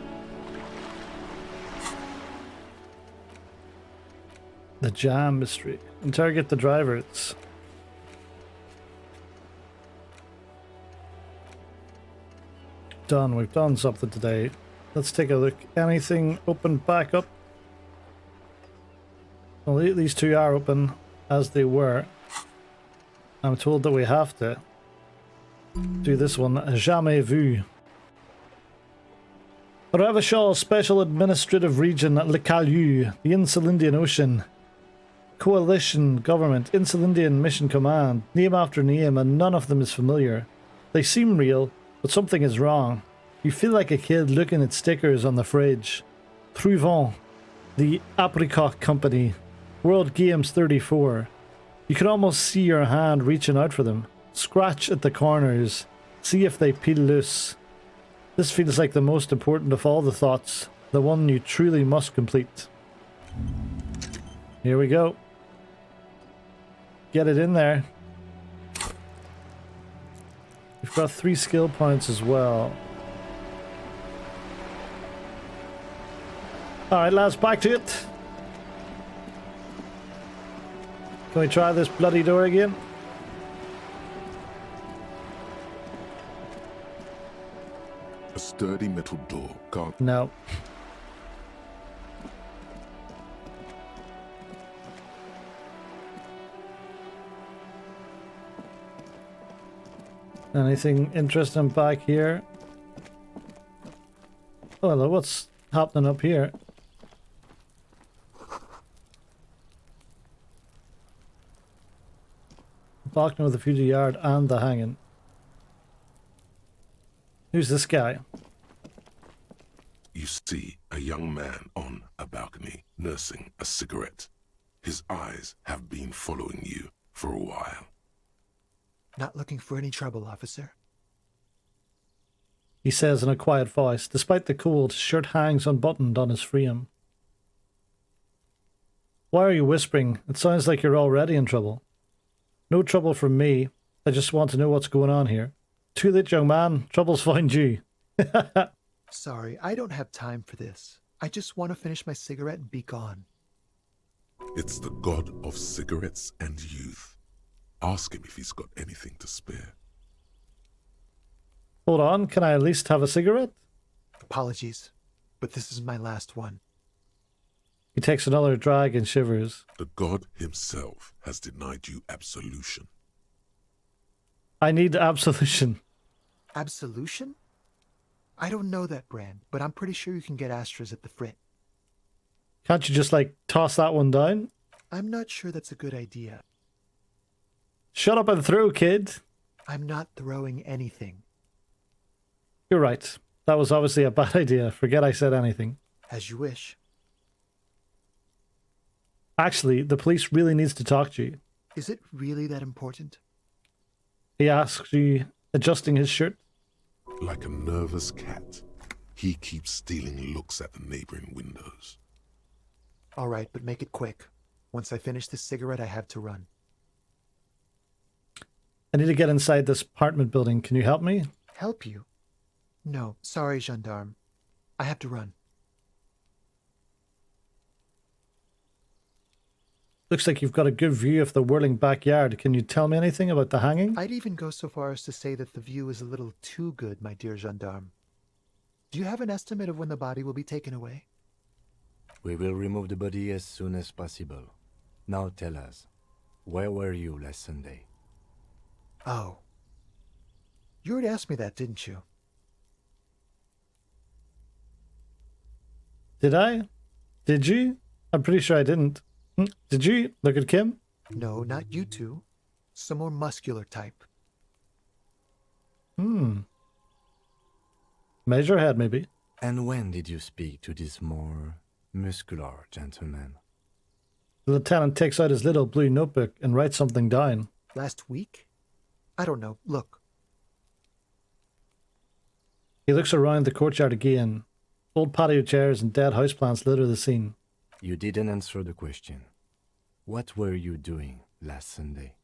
The jam mystery. Interrogate the driver. It's done. We've done something today. Let's take a look. Anything open back up? Well, these two are open as they were. I'm told that we have to do this one. Jamais vu. Revachol Special Administrative Region, Le Caillou, the Insulindian Ocean. Coalition Government, Insulindian Mission Command. Name after name, and none of them is familiar. They seem real, but something is wrong. You feel like a kid looking at stickers on the fridge. Trouvons, the Apricot Company, World Games 34. You can almost see your hand reaching out for them. Scratch at the corners. See if they peel loose. This feels like the most important of all the thoughts. The one you truly must complete. Here we go. Get it in there. We've got 3 skill points as well. Alright lads, back to it. Can we try this bloody door again? A sturdy metal door guard. No. Anything interesting back here? Oh, hello, what's happening up here? Balcony with a view to the yard and the hanging. Who's this guy? You see a young man on a balcony nursing a cigarette. His eyes have been following you for a while. Not looking for any trouble, officer. He says in a quiet voice. Despite the cold, his shirt hangs unbuttoned on his frame. Why are you whispering? It sounds like you're already in trouble. No trouble from me. I just want to know what's going on here. Too late, young man. Trouble's found you. Sorry, I don't have time for this. I just want to finish my cigarette and be gone. It's the god of cigarettes and youth. Ask him if he's got anything to spare. Hold on, can I at least have a cigarette? Apologies, but this is my last one. He takes another drag and shivers. The god himself has denied you absolution. I need absolution. Absolution? I don't know that brand, but I'm pretty sure you can get Astras at the Frit. Can't you just, like, toss that one down? I'm not sure that's a good idea. Shut up and throw, kid. I'm not throwing anything. You're right. That was obviously a bad idea. Forget I said anything. As you wish. Actually, the police really needs to talk to you. Is it really that important? He asks you, adjusting his shirt. Like a nervous cat, he keeps stealing looks at the neighboring windows. All right, but make it quick. Once I finish this cigarette, I have to run. I need to get inside this apartment building. Can you help me? Help you? No, sorry, gendarme. I have to run. Looks like you've got a good view of the whirling backyard. Can you tell me anything about the hanging? I'd even go so far as to say that the view is a little too good, my dear gendarme. Do you have an estimate of when the body will be taken away? We will remove the body as soon as possible. Now tell us, where were you last Sunday? Oh. You already asked me that, didn't you? Did I? Did you? I'm pretty sure I didn't. Did you? Look at Kim? No, not you two. Some more muscular type. Measurehead, maybe. And when did you speak to this more muscular gentleman? The lieutenant takes out his little blue notebook and writes something down. Last week? I don't know. Look. He looks around the courtyard again. Old patio chairs and dead houseplants litter the scene. You didn't answer the question. What were you doing last Sunday?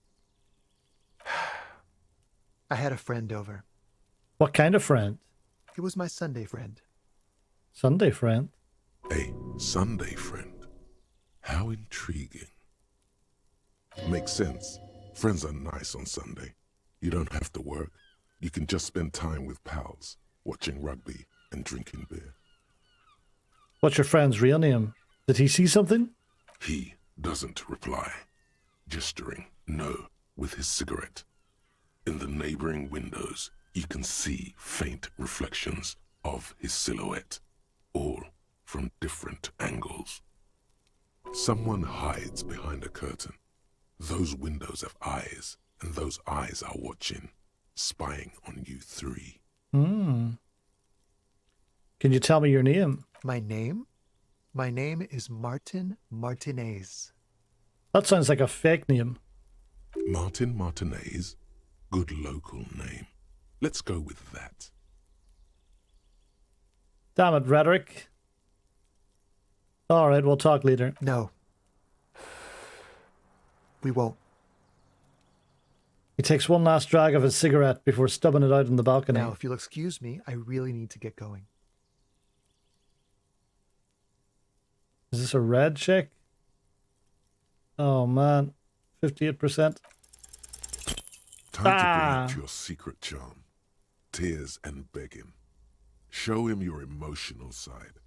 I had a friend over. What kind of friend? He was my Sunday friend. Sunday friend? A Sunday friend. How intriguing. Makes sense. Friends are nice on Sunday. You don't have to work. You can just spend time with pals, watching rugby and drinking beer. What's your friend's real name? Did he see something? He doesn't reply, gesturing no with his cigarette. In the neighboring windows, you can see faint reflections of his silhouette, all from different angles. Someone hides behind a curtain. Those windows have eyes, and those eyes are watching, spying on you three. Can you tell me your name? My name? My name is Martin Martinez. That sounds like a fake name. Martin Martinez? Good local name. Let's go with that. Damn it, rhetoric. Alright, we'll talk later. No. We won't. He takes one last drag of his cigarette before stubbing it out on the balcony. Now, if you'll excuse me, I really need to get going. Is this a red check? Oh man, 58%. Time to bring out your secret charm. Tears and begging. Show him your emotional side.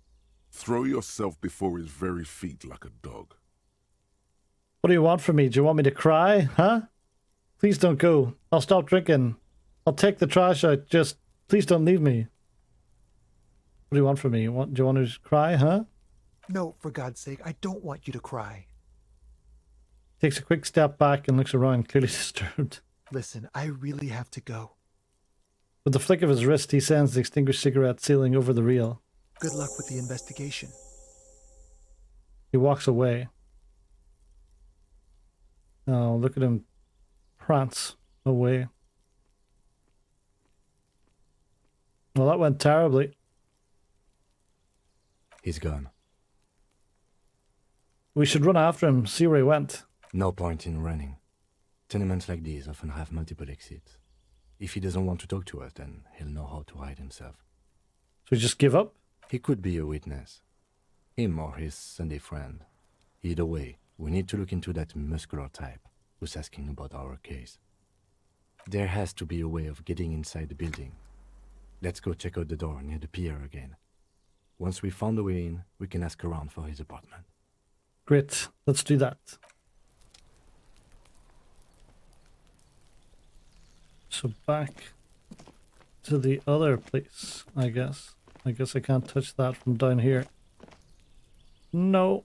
Throw yourself before his very feet like a dog. What do you want from me? Do you want me to cry? Huh? Please don't go. I'll stop drinking. I'll take the trash out. Just please don't leave me. What do you want from me? Do you want to cry? Huh? No, for God's sake, I don't want you to cry. Takes a quick step back and looks around, clearly disturbed. Listen, I really have to go. With the flick of his wrist, he sends the extinguished cigarette sailing over the reel. Good luck with the investigation. He walks away. Oh, look at him prance away. Well, that went terribly. He's gone. We should run after him, see where he went. No point in running. Tenements like these often have multiple exits. If he doesn't want to talk to us, then he'll know how to hide himself. So we just give up? He could be a witness. Him or his Sunday friend. Either way, we need to look into that muscular type who's asking about our case. There has to be a way of getting inside the building. Let's go check out the door near the pier again. Once we found a way in, we can ask around for his apartment. Great, let's do that. So back to the other place, I guess. I guess I can't touch that from down here. No.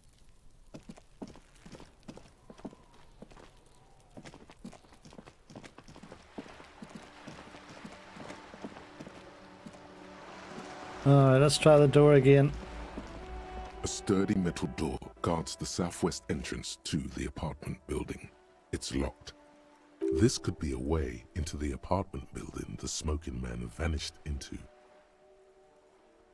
Alright, let's try the door again. A sturdy metal door guards the southwest entrance to the apartment building. It's locked. This could be a way into the apartment building the smoking man vanished into.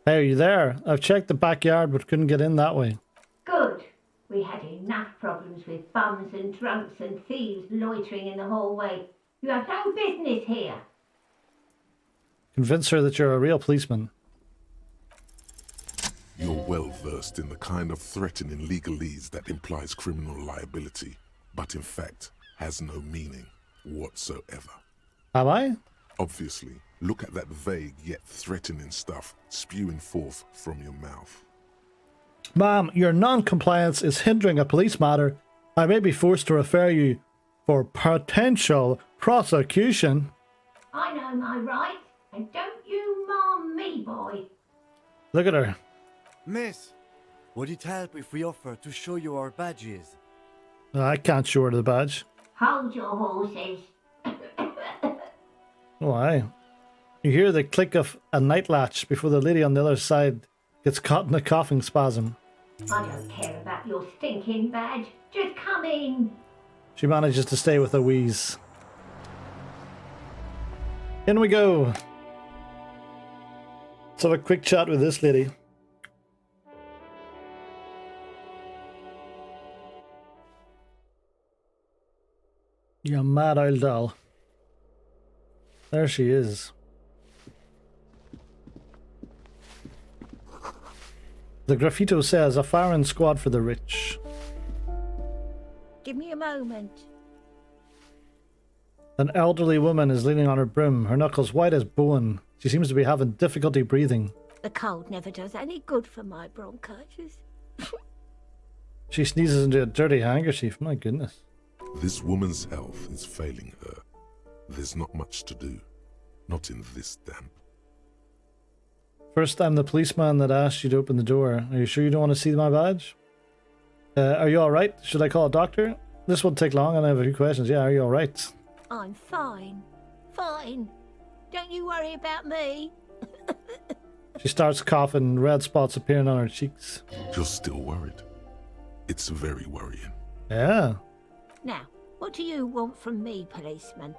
Hey, are you there? I've checked the backyard but couldn't get in that way. Good. We had enough problems with bums and drunks and thieves loitering in the hallway. You have no business here. Convince her that you're a real policeman. You're well versed in the kind of threatening legalese that implies criminal liability, but in fact has no meaning whatsoever. Am I? Obviously, look at that vague yet threatening stuff spewing forth from your mouth. Ma'am, your non-compliance is hindering a police matter. I may be forced to refer you for potential prosecution. I know my rights, and don't you mom me, boy. Look at her. Miss, would it help if we offer to show you our badges? I can't show her the badge. Hold your horses. Why? You hear the click of a night latch before the lady on the other side gets caught in a coughing spasm. I don't care about your stinking badge. Just come in. She manages to stay with a wheeze. In we go. Let's have a quick chat with this lady. You mad old doll. There she is. The graffito says, a firing squad for the rich. Give me a moment. An elderly woman is leaning on her broom, her knuckles white as bone. She seems to be having difficulty breathing. The cold never does any good for my bronchitis. She sneezes into a dirty handkerchief. My goodness. This woman's health is failing her. There's not much to do. Not in this damp. First, I'm the policeman that asked you to open the door. Are you sure you don't want to see my badge? Are you alright? Should I call a doctor? This won't take long and I have a few questions. Yeah, are you alright? I'm fine. Fine. Don't you worry about me. She starts coughing, red spots appearing on her cheeks. You're still worried. It's very worrying. Yeah. Now, what do you want from me, policeman?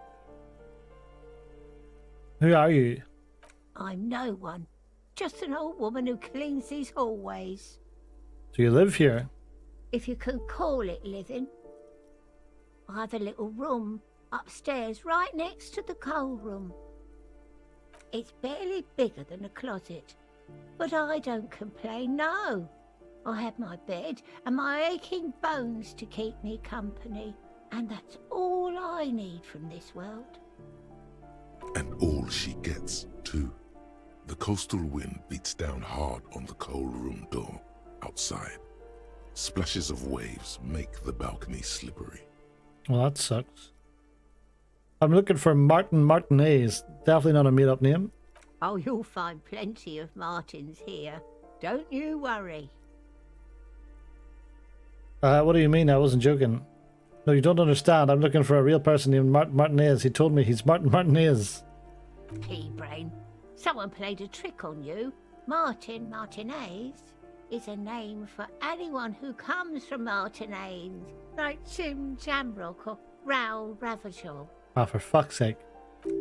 Who are you? I'm no one. Just an old woman who cleans these hallways. Do you live here? If you can call it living. I have a little room upstairs right next to the coal room. It's barely bigger than a closet. But I don't complain, no. I have my bed and my aching bones to keep me company. And that's all I need from this world. And all she gets, too. The coastal wind beats down hard on the cold room door outside. Splashes of waves make the balcony slippery. Well, that sucks. I'm looking for Martin Martinez. Definitely not a made-up name. Oh, you'll find plenty of Martins here. Don't you worry. What do you mean? I wasn't joking. No, you don't understand. I'm looking for a real person named Martin Martinez. He told me he's Martin Martinez. Pea-brain. Someone played a trick on you. Martin Martinez is a name for anyone who comes from Martinez, like Tim Jamrock or Raoul Ravachol. Ah, for fuck's sake.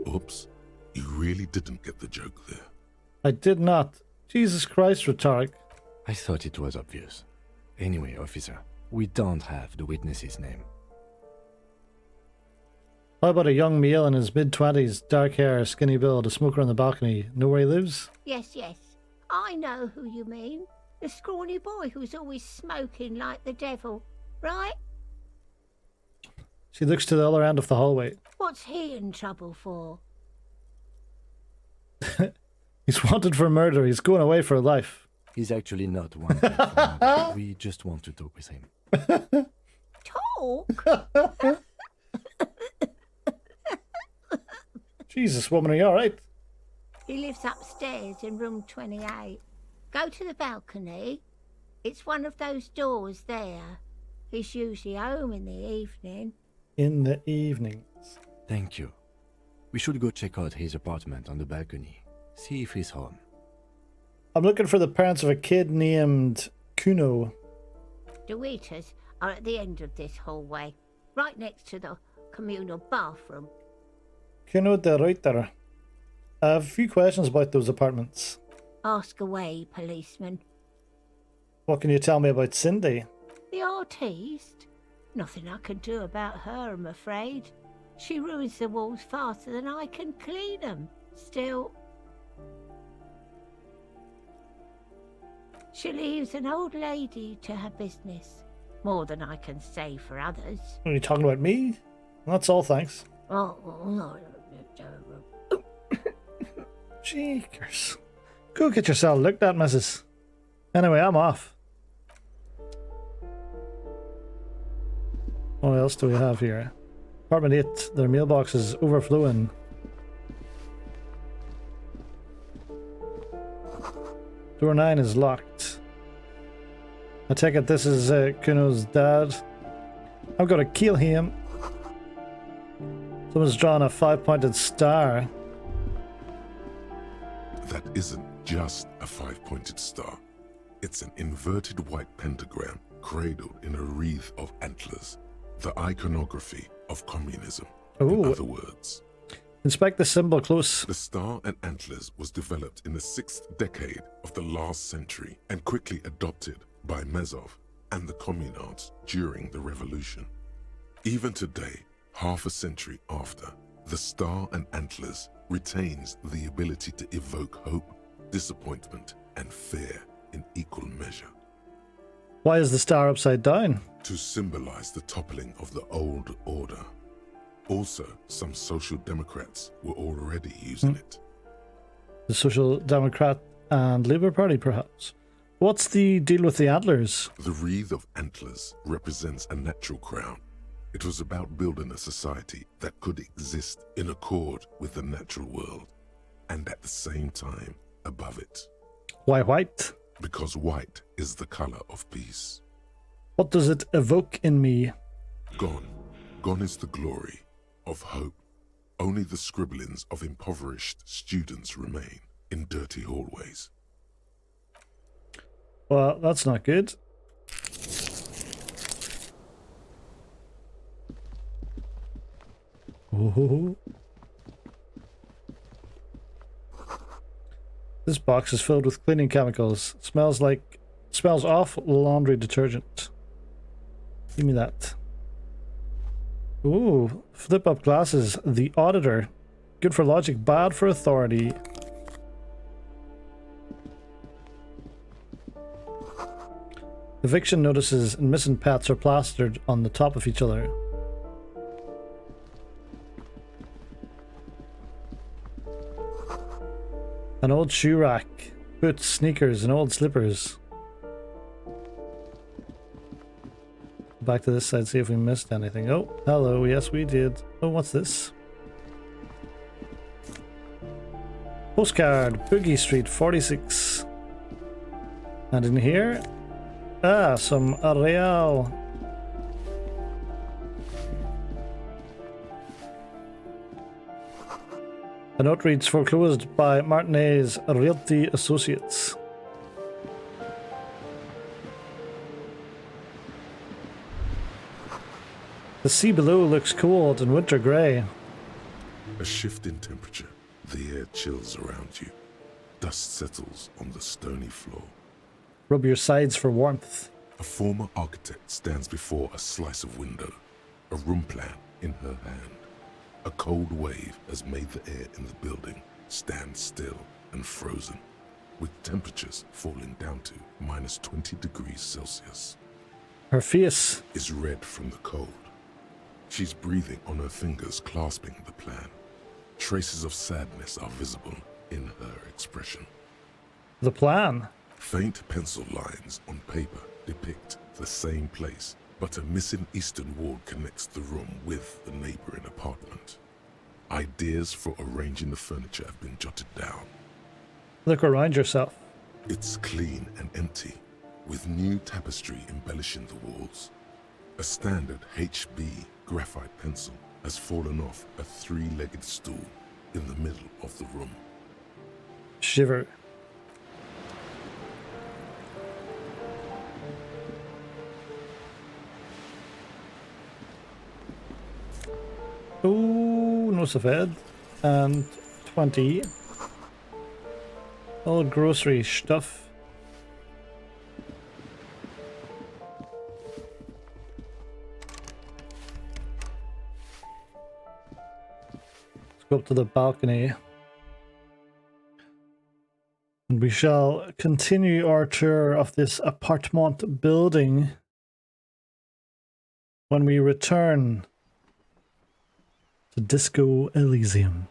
Oops, you really didn't get the joke there. I did not. Jesus Christ, rhetoric. I thought it was obvious. Anyway, officer, we don't have the witness's name. How about a young male in his mid-20s, dark hair, skinny build, a smoker on the balcony? Know where he lives? Yes, I know who you mean. The scrawny boy who's always smoking like the devil, right? She looks to the other end of the hallway. What's he in trouble for? He's wanted for murder. He's going away for life. He's actually not wanted for murder. We just want to talk with him. Talk? Jesus, woman, are you alright? He lives upstairs in room 28. Go to the balcony. It's one of those doors there. He's usually home in the evening. In the evenings. Thank you. We should go check out his apartment on the balcony. See if he's home. I'm looking for the parents of a kid named Kuno. The waiters are at the end of this hallway, right next to the communal bathroom. Kuno the Reuter. I have a few questions about those apartments. Ask away, policeman. What can you tell me about Cindy? The artiste? Nothing I can do about her, I'm afraid. She ruins the walls faster than I can clean them. Still, she leaves an old lady to her business. More than I can say for others. Are you talking about me? That's all, thanks. Oh, no. Cheekers. Go get yourself looked at, missus. Anyway, I'm off. What else do we have here? Apartment 8, their mailbox is overflowing. Door 9 is locked. I take it this is Kuno's dad. I'm gonna kill him. Someone's drawn a 5-pointed star. That isn't just a 5-pointed star. It's an inverted white pentagram cradled in a wreath of antlers. The iconography of communism, in other words. Inspect the symbol close. The star and antlers was developed in the 6th decade of the last century and quickly adopted by Mazov and the communards during the revolution. Even today, half a century after, the star and antlers retains the ability to evoke hope, disappointment, and fear in equal measure. Why is the star upside down? To symbolize the toppling of the old order. Also, some social democrats were already using it. The Social Democrat and Labour Party, perhaps. What's the deal with the antlers? The wreath of antlers represents a natural crown. It was about building a society that could exist in accord with the natural world, and at the same time above it. Why white? Because white is the color of peace. What does it evoke in me? Gone. Gone is the glory of hope. Only the scribblings of impoverished students remain in dirty hallways. Well, that's not good. Oh. This box is filled with cleaning chemicals. Smells off laundry detergent. Give me that. Ooh, flip up glasses. The Auditor. Good for logic, bad for authority. Eviction notices and missing pets are plastered on the top of each other. An old shoe rack, boots, sneakers, and old slippers. Back to this side, see if we missed anything. Oh, hello, yes we did. Oh, what's this? Postcard, Boogie Street 46. And in here, some real. The note reads, foreclosed by Martinez Realty Associates. The sea below looks cold and winter grey. A shift in temperature. The air chills around you. Dust settles on the stony floor. Rub your sides for warmth. A former architect stands before a slice of window, a room plan in her hand. A cold wave has made the air in the building stand still and frozen, with temperatures falling down to minus 20 degrees Celsius. Her face is red from the cold. She's breathing on her fingers, clasping the plan. Traces of sadness are visible in her expression. The plan? Faint pencil lines on paper depict the same place, but a missing eastern wall connects the room with the neighboring apartment. Ideas for arranging the furniture have been jotted down. Look around yourself. It's clean and empty, with new tapestry embellishing the walls. A standard HB graphite pencil has fallen off a three-legged stool in the middle of the room. Shiver. Oh, no safed. And 20. Old grocery stuff. Let's go up to the balcony. And we shall continue our tour of this apartment building when we return to Disco Elysium.